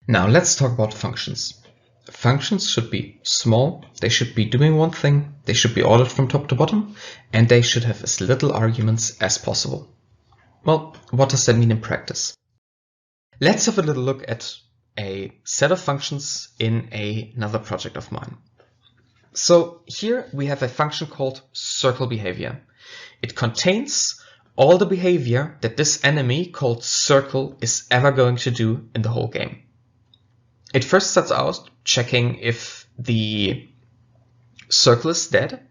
Now let's talk about functions. Functions should be small, they should be doing one thing, they should be ordered from top to bottom, and they should have as little arguments as possible. Well, what does that mean in practice? Let's have a little look at a set of functions in another project of mine. So here we have a function called circle behavior. It contains all the behavior that this enemy called circle is ever going to do in the whole game. It first starts out checking if the circle is dead,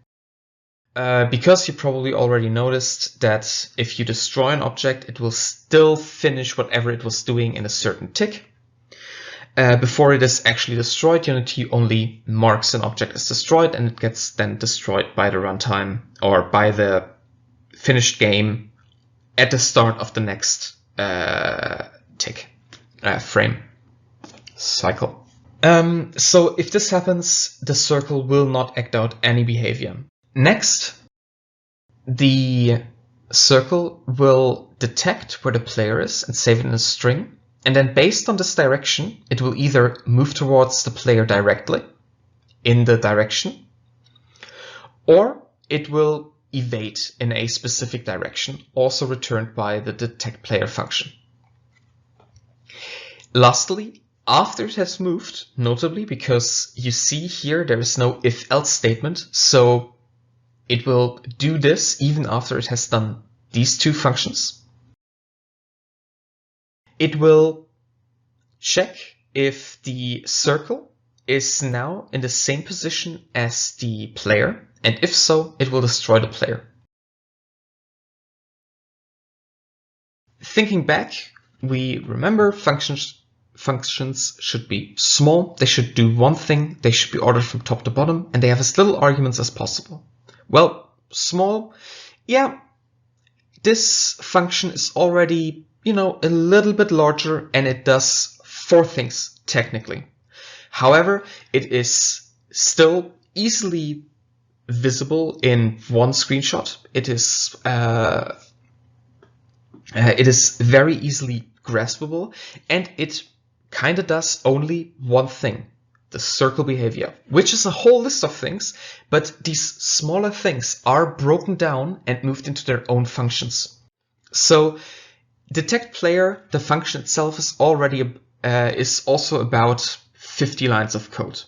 because you probably already noticed that if you destroy an object, it will still finish whatever it was doing in a certain tick. Before it is actually destroyed, Unity only marks an object as destroyed, and it gets then destroyed by the runtime or by the finished game at the start of the next tick, frame, cycle. So if this happens, the circle will not act out any behavior. Next, the circle will detect where the player is and save it in a string. And then based on this direction, it will either move towards the player directly in the direction, or it will evade in a specific direction, also returned by the detect player function. Lastly, after it has moved, notably because you see here there is no if-else statement, so it will do this even after it has done these two functions. It will check if the circle is now in the same position as the player, and if so, it will destroy the player. Thinking back, we remember functions should be small, they should do one thing, they should be ordered from top to bottom, and they have as little arguments as possible. Well, small, yeah, this function is already, a little bit larger, and it does 4 things technically. However, it is still easily visible in one screenshot. It is very easily graspable, and it kind of does only one thing, the circle behavior, which is a whole list of things, but these smaller things are broken down and moved into their own functions. So detect player, the function itself, is also about 50 lines of code.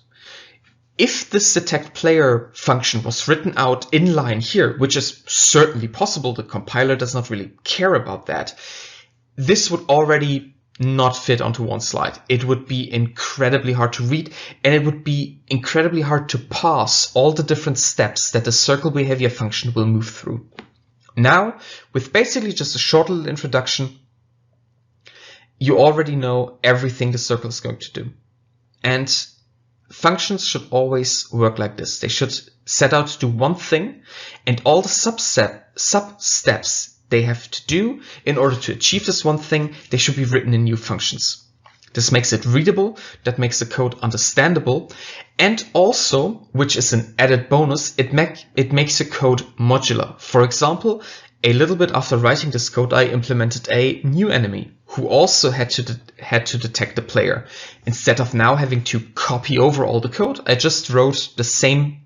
If this detect player function was written out inline here, which is certainly possible, the compiler does not really care about that, this would already not fit onto one slide. It would be incredibly hard to read, and it would be incredibly hard to pass all the different steps that the circle behavior function will move through. Now, with basically just a short little introduction, you already know everything the circle is going to do. And functions should always work like this. They should set out to do one thing, and all the sub-steps they have to do in order to achieve this one thing, they should be written in new functions. This makes it readable, that makes the code understandable, and also, which is an added bonus, it makes the code modular. For example, a little bit after writing this code, I implemented a new enemy who also had to detect the player. Instead of now having to copy over all the code, I just wrote the same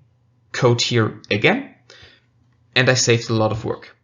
code here again, and I saved a lot of work.